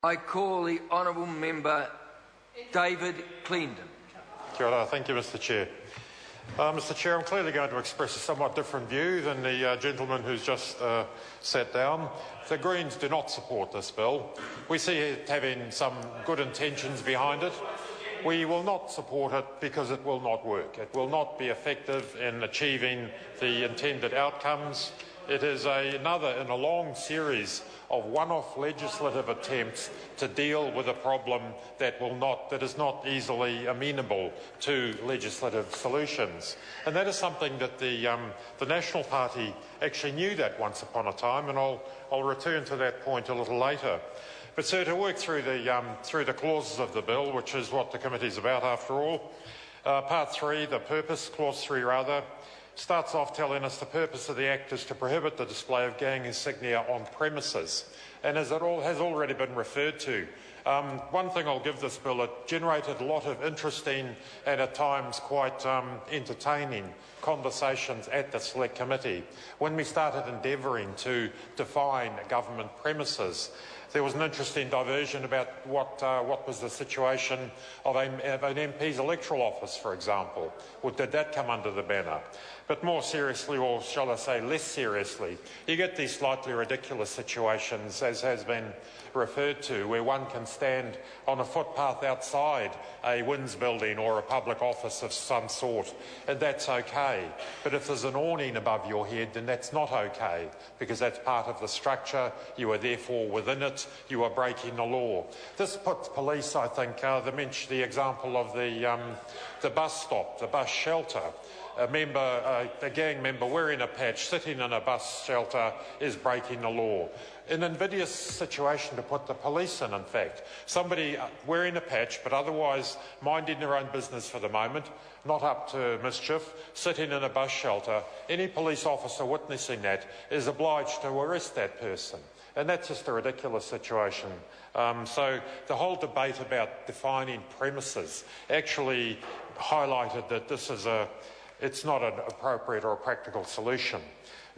I call the honourable member David Cleendon. Kia ora. Thank you, Mr Chair. Mr Chair, I'm clearly going to express a somewhat different view than the gentleman who's just sat down. The Greens do not support this bill. We see it having some good intentions behind it. We will not support it because it will not work. It will not be effective in achieving the intended outcomes. It is another in a long series of one-off legislative attempts to deal with a problem that is not easily amenable to legislative solutions. And that is something that the National Party actually knew that once upon a time, and I'll return to that point a little later. But so to work through the clauses of the bill, which is what the committee is about after all, Part 3, the purpose, Clause 3 rather, starts off telling us the purpose of the Act is to prohibit the display of gang insignia on premises. And as it all has already been referred to, one thing I'll give this bill, it generated a lot of interesting and at times quite entertaining conversations at the Select Committee. When we started endeavouring to define government premises, there was an interesting diversion about what was the situation of an MP's electoral office, for example. Or did that come under the banner? But more seriously, or shall I say less seriously, you get these slightly ridiculous situations, as has been referred to, where one can stand on a footpath outside a WINS building or a public office of some sort, and that's okay. But if there's an awning above your head, then that's not okay, because that's part of the structure. You are therefore within it. You are breaking the law. This puts police, I think, the example of the bus stop, the bus shelter. A gang member wearing a patch, sitting in a bus shelter, is breaking the law. An invidious situation to put the police in fact. Somebody wearing a patch but otherwise minding their own business for the moment, not up to mischief, sitting in a bus shelter. Any police officer witnessing that is obliged to arrest that person. And that's just a ridiculous situation. So the whole debate about defining premises actually highlighted that it's not an appropriate or a practical solution.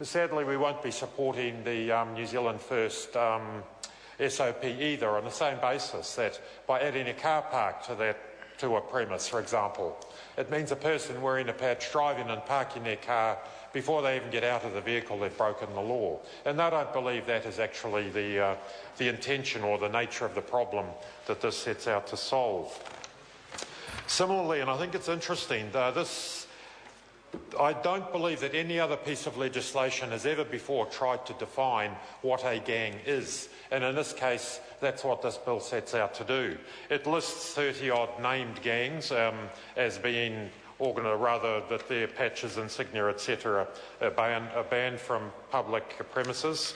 Sadly, we won't be supporting the New Zealand First SOP either, on the same basis that by adding a car park to a premise, for example, it means a person wearing a patch driving and parking their car before they even get out of the vehicle, they've broken the law. And I don't believe that is actually the intention or the nature of the problem that this sets out to solve. Similarly, and I think it's interesting, I don't believe that any other piece of legislation has ever before tried to define what a gang is. And in this case, that's what this bill sets out to do. It lists 30-odd named gangs as being that their patches, insignia, etc. are banned from public premises.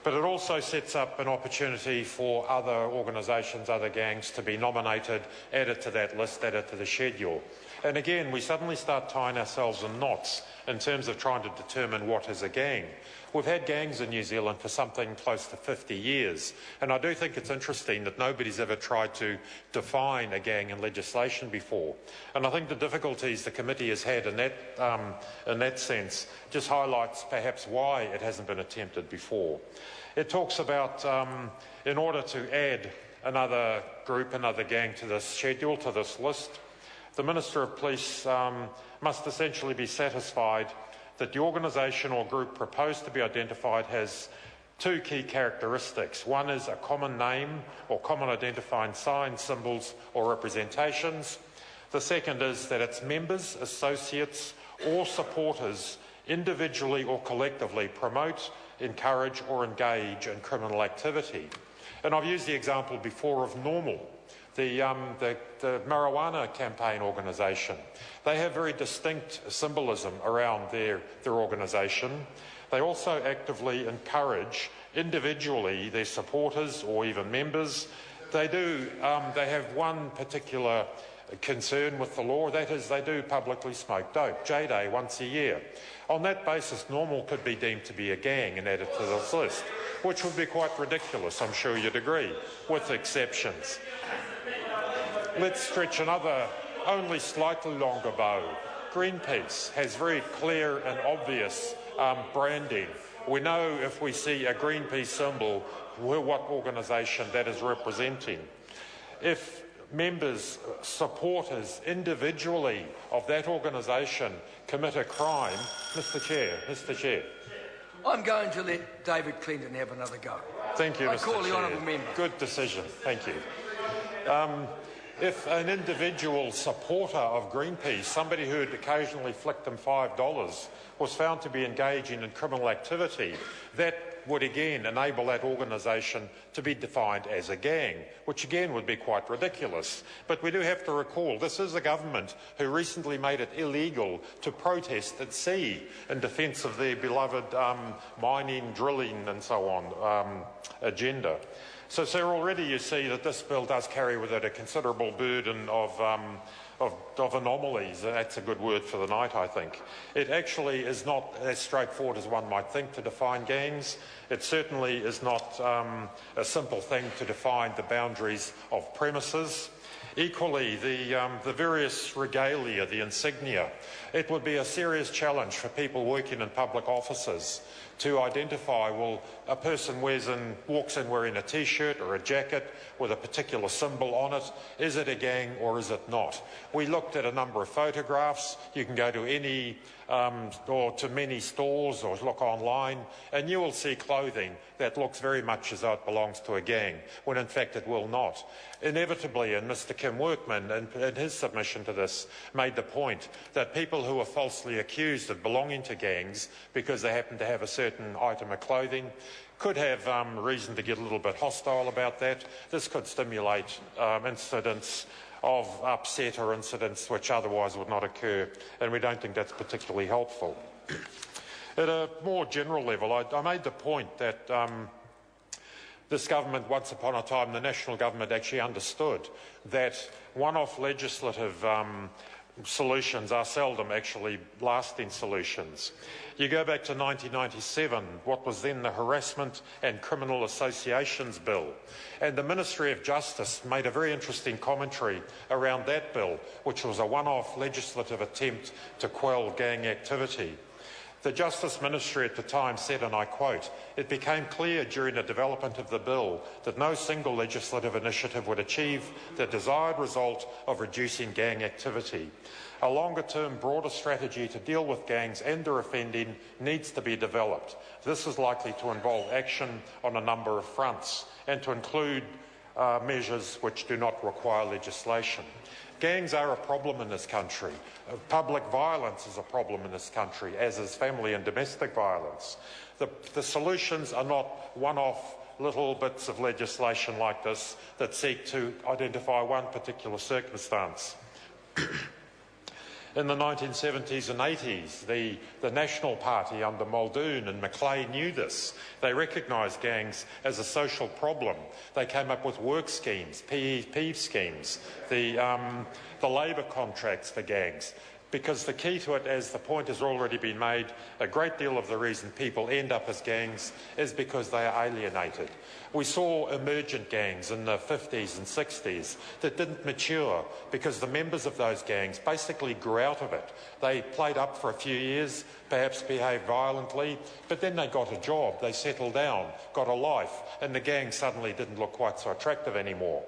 But it also sets up an opportunity for other organisations, other gangs to be nominated, added to that list, added to the schedule. And again, we suddenly start tying ourselves in knots in terms of trying to determine what is a gang. We've had gangs in New Zealand for something close to 50 years, and I do think it's interesting that nobody's ever tried to define a gang in legislation before. And I think the difficulties the committee has had in that sense just highlights perhaps why it hasn't been attempted before. It talks about, in order to add another group, another gang to this schedule, to this list, the Minister of Police must essentially be satisfied that the organisation or group proposed to be identified has two key characteristics. One is a common name or common identifying signs, symbols or representations. The second is that its members, associates or supporters individually or collectively promote, encourage or engage in criminal activity. And I've used the example before of Normal, the marijuana campaign organisation. They have very distinct symbolism around their organisation. They also actively encourage individually their supporters or even members. They have one particular concern with the law, that is they do publicly smoke dope, J-Day, once a year. On that basis, Normal could be deemed to be a gang and added to this list, which would be quite ridiculous, I'm sure you'd agree, with exceptions. Let's stretch another, only slightly longer bow. Greenpeace has very clear and obvious branding We know if we see a Greenpeace symbol, what organisation that is representing. If members, supporters individually of that organisation commit a crime, Mr Chair. I'm going to let David Clinton have another go. Thank you, I Mr call the Chair. honourable member. Good decision. Thank you. If an individual supporter of Greenpeace, somebody who had occasionally flicked them $5, was found to be engaging in criminal activity, that would again enable that organisation to be defined as a gang, which again would be quite ridiculous. But we do have to recall this is a government who recently made it illegal to protest at sea in defence of their beloved mining, drilling and so on agenda. So, sir, already you see that this bill does carry with it a considerable burden of anomalies, and that's a good word for the night, I think. It actually is not as straightforward as one might think to define gangs. It certainly is not a simple thing to define the boundaries of premises. Equally, the various regalia, the insignia, it would be a serious challenge for people working in public offices to identify, well, a person walks in wearing a T-shirt or a jacket with a particular symbol on it. Is it a gang or is it not? We looked at a number of photographs. You can go to any or to many stores or look online, and you will see clothing that looks very much as though it belongs to a gang, when in fact it will not. Inevitably, and Mr Kim Workman, in his submission to this, made the point that people who are falsely accused of belonging to gangs because they happen to have a certain item of clothing could have reason to get a little bit hostile about that. This could stimulate incidents of upset or incidents which otherwise would not occur, and we don't think that's particularly helpful. At a more general level, I made the point that this government, once upon a time, the national government actually understood that one-off legislative solutions are seldom actually lasting solutions. You go back to 1997, what was then the Harassment and Criminal Associations Bill, and the Ministry of Justice made a very interesting commentary around that bill, which was a one-off legislative attempt to quell gang activity. The Justice Ministry at the time said, and I quote, "It became clear during the development of the bill that no single legislative initiative would achieve the desired result of reducing gang activity. A longer-term, broader strategy to deal with gangs and their offending needs to be developed. This is likely to involve action on a number of fronts and to include measures which do not require legislation." Gangs are a problem in this country. Public violence is a problem in this country, as is family and domestic violence. The solutions are not one-off little bits of legislation like this that seek to identify one particular circumstance. In the 1970s and 80s, the National Party under Muldoon and Macleay knew this. They recognised gangs as a social problem. They came up with work schemes, PEP schemes, the labour contracts for gangs. Because the key to it, as the point has already been made, a great deal of the reason people end up as gangs is because they are alienated. We saw emergent gangs in the 50s and 60s that didn't mature because the members of those gangs basically grew out of it. They played up for a few years, perhaps behaved violently, but then they got a job, they settled down, got a life, and the gang suddenly didn't look quite so attractive anymore.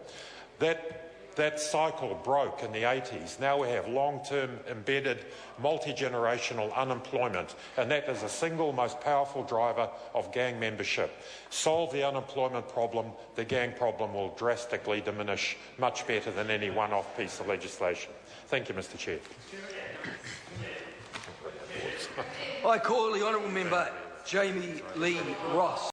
That cycle broke in the 80s. Now we have long-term, embedded, multi-generational unemployment, and that is the single most powerful driver of gang membership. Solve the unemployment problem, the gang problem will drastically diminish, much better than any one-off piece of legislation. Thank you, Mr Chair. I call the honourable member Jamie Lee Ross.